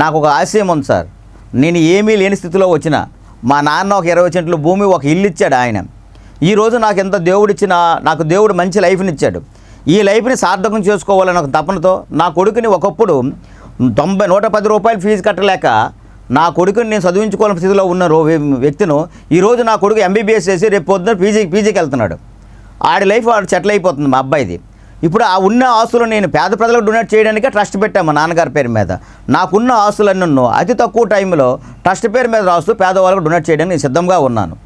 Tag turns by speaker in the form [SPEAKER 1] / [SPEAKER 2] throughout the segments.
[SPEAKER 1] నాకు ఒక ఆశయం ఉంది సార్. నేను ఏమీ లేని స్థితిలో వచ్చిన మా నాన్న ఒక 20 సెంట్లు భూమి, ఒక ఇల్లు ఇచ్చాడు ఆయన. ఈరోజు నాకు ఎంత దేవుడిచ్చినా నాకు దేవుడు మంచి లైఫ్ని ఇచ్చాడు. ఈ లైఫ్ని సార్థకం చేసుకోవాలని ఒక తపనతో నా కొడుకుని ఒకప్పుడు 110 రూపాయలు ఫీజు కట్టలేక నా కొడుకుని నేను చదివించుకోవాలని స్థితిలో ఉన్న వ్యక్తిను ఈరోజు నా కొడుకు ఎంబీబీఎస్ చేసి రేపు పొద్దున్న పీజీకి వెళ్తున్నాడు. ఆడి లైఫ్ ఆడు సెటిల్ అయిపోతుంది మా అబ్బాయిది. ఇప్పుడు ఆ ఉన్న ఆస్తులు నేను పేద ప్రజలకు డొనేట్ చేయడానికే ట్రస్ట్ పెట్టాము మా నాన్నగారి పేరు మీద. నాకున్న ఆస్తులన్నీ అతి తక్కువ టైంలో ట్రస్ట్ పేరు మీద రాస్తూ పేదవాళ్ళకు డొనేట్ చేయడానికి నేను సిద్ధంగా ఉన్నాను.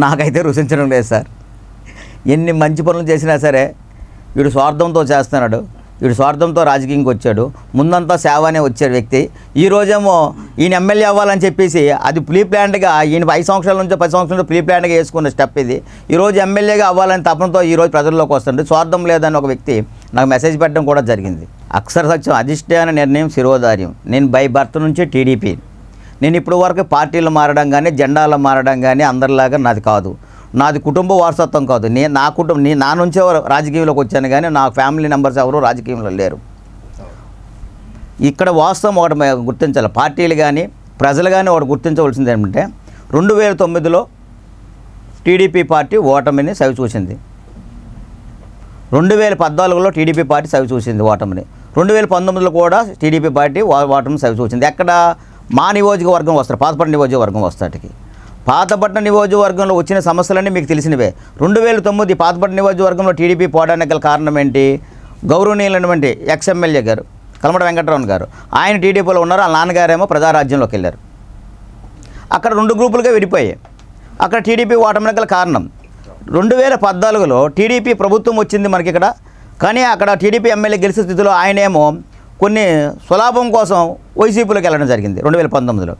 [SPEAKER 1] నాకైతే రుచించడం లేదు సార్. ఎన్ని మంచి పనులు చేసినా సరే వీడు స్వార్థంతో చేస్తున్నాడు. వీడు స్వార్థంతో రాజకీయంకి వచ్చాడు. ముందంతా సేవనే వచ్చే వ్యక్తి ఈరోజేమో ఈయన ఎమ్మెల్యే అవ్వాలని చెప్పేసి అది ప్రీ ప్లాన్డ్గా ఈయన 5 సంవత్సరాల నుంచి 10 సంవత్సరాల నుంచి ప్రీ ప్లాన్డ్గా వేసుకున్న స్టెప్ ఇది. ఈరోజు ఎమ్మెల్యేగా అవ్వాలని తపనతో ఈరోజు ప్రజల్లోకి వస్తుంది. స్వార్థం లేదని ఒక వ్యక్తి నాకు మెసేజ్ పెట్టడం కూడా జరిగింది. అక్షర సత్యం, అధిష్టాన నిర్ణయం శిరోధార్యం. నేను బై బర్త్ నుంచి టీడీపీ. నేను ఇప్పుడు వరకు పార్టీలు మారడం కానీ జెండాలు మారడం కానీ అందరిలాగా నాది కాదు. నాది కుటుంబ వారసత్వం కాదు. నా నుంచే రాజకీయంలోకి వచ్చాను కానీ నా ఫ్యామిలీ మెంబర్స్ ఎవరు రాజకీయంలో లేరు. ఇక్కడ వాస్తవం ఒకటి గుర్తించాలి. పార్టీలు కానీ ప్రజలు కానీ ఒకటి గుర్తించవలసింది ఏమంటే 2009లో టీడీపీ పార్టీ ఓటమిని సవిచూసింది. 2014లో టీడీపీ పార్టీ సవిచూసింది ఓటమిని. 2019లో కూడా టీడీపీ పార్టీ ఓటమిని సవిచూసింది. ఎక్కడ మా నియోజకవర్గం వస్తారు, పాతపట్నం నియోజకవర్గం వస్తాటికి. పాతపట్నం నియోజకవర్గంలో వచ్చిన సమస్యలన్నీ మీకు తెలిసినవే. 2009 పాతపట్నం నియోజకవర్గంలో టీడీపీ పోవడానికి గల కారణం ఏంటి? గౌరవనీయులైనటువంటి ఎక్స్ఎమ్మెల్యే గారు కలమడ వెంకటరామన్ గారు, ఆయన టీడీపీలో ఉన్నారు. వాళ్ళ నాన్నగారేమో ప్రజారాజ్యంలోకి వెళ్ళారు. అక్కడ 2 గ్రూపులుగా విడిపోయాయి. అక్కడ టీడీపీ ఓటమికి గల కారణం 2014లో టీడీపీ ప్రభుత్వం వచ్చింది మనకి ఇక్కడ. కానీ అక్కడ టీడీపీ ఎమ్మెల్యే గెలిచే స్థితిలో ఆయనేమో కొన్ని సులాభం కోసం వైసీపీలోకి వెళ్ళడం జరిగింది 2019లో.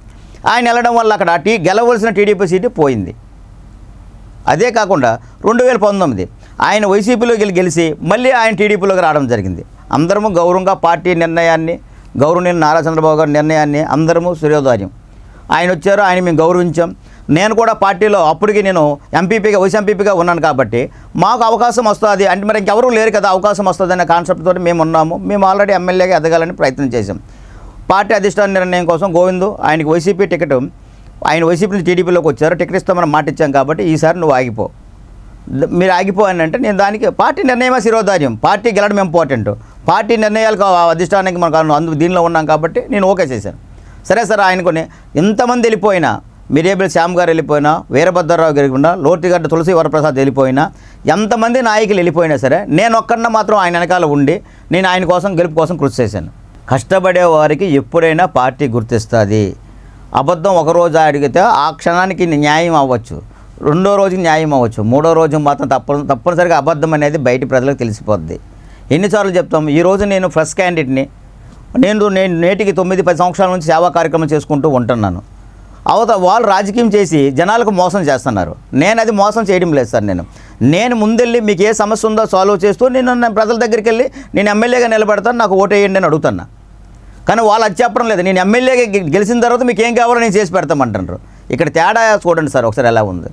[SPEAKER 1] ఆయన వెళ్ళడం వల్ల అక్కడ గెలవలసిన టీడీపీ సీటు పోయింది. అదే కాకుండా 2019 ఆయన వైసీపీలో గెలిచి మళ్ళీ ఆయన టీడీపీలోకి రావడం జరిగింది. అందరము గౌరవంగా పార్టీ నిర్ణయాన్ని, గౌరవనీయులు నారా చంద్రబాబు గారి నిర్ణయాన్ని అందరము శిరోధార్యం. ఆయన వచ్చారు, ఆయన మేము గౌరవించాం. నేను కూడా పార్టీలో అప్పటికి నేను వైస్ ఎంపీపీగా ఉన్నాను కాబట్టి మాకు అవకాశం వస్తుంది అంటే మరి ఇంకెవరూ లేరు కదా అవకాశం వస్తుంది అనే కాన్సెప్ట్తో మేము ఉన్నాము. మేము ఆల్రెడీ ఎమ్మెల్యేగా ఎదగాలని ప్రయత్నం చేశాం. పార్టీ అధిష్టాన నిర్ణయం కోసం గోవిందు ఆయనకి వైసీపీ టికెట్, ఆయన వైసీపీ నుంచి టీడీపీలోకి వచ్చారు. టికెట్ ఇస్తామని మాట ఇచ్చాం కాబట్టి ఈసారి నువ్వు ఆగిపో, మీరు ఆగిపో అని అంటే నేను దానికి పార్టీ నిర్ణయమే శిరోధార్యం. పార్టీ గెలడం ఇంపార్టెంట్. పార్టీ నిర్ణయాలకు అధిష్టానానికి మనకు దీనిలో ఉన్నాం కాబట్టి నేను ఓకే చేశాను. సరే సార్, ఆయనకొని ఎంతమంది వెళ్ళిపోయినా, మిరేబిల్ శ్యామ్ గారు వెళ్ళిపోయినా, వీరభద్రరావు వెళ్ళిపోయినా, లోటిగడ్డ తులసి వరప్రసాద్ వెళ్ళిపోయినా, ఎంతమంది నాయకులు వెళ్ళిపోయినా సరే నేను ఒక్కడిన మాత్రం ఆయన వెనకాల ఉండి నేను ఆయన కోసం గెలుపు కోసం కృషి చేశాను. కష్టపడే వారికి ఎప్పుడైనా పార్టీ గుర్తిస్తుంది. అబద్ధం ఒకరోజు అడిగితే ఆ క్షణానికి న్యాయం అవ్వచ్చు, 2వ రోజుకి న్యాయం అవ్వచ్చు, 3వ రోజు మాత్రం తప్పనిసరిగా అబద్ధం అనేది బయట ప్రజలకు తెలిసిపోద్ది. ఎన్నిసార్లు చెప్తాం. ఈరోజు నేను ఫ్రెష్ క్యాండిడేట్ని. నేను నేటికి 9-10 సంవత్సరాల నుంచి సేవా కార్యక్రమం చేసుకుంటూ ఉంటున్నాను. వాళ్ళు రాజకీయం చేసి జనాలకు మోసం చేస్తున్నారు. నేను అది మోసం చేయడం లేదు సార్. నేను ముందెళ్ళి మీకు ఏ సమస్య ఉందో సాల్వ్ చేస్తూ నేను ప్రజల దగ్గరికి వెళ్ళి నేను ఎమ్మెల్యేగా నిలబెడతాను, నాకు ఓటేయండి అని అడుగుతున్నా. కానీ వాళ్ళు అది చెప్పడం లేదు. నేను ఎమ్మెల్యేగా గెలిచిన తర్వాత మీకు ఏం కావాలో నేను చేసి పెడతామంటారు. ఇక్కడ తేడా చూడండి సార్ ఒకసారి ఎలా ఉంది.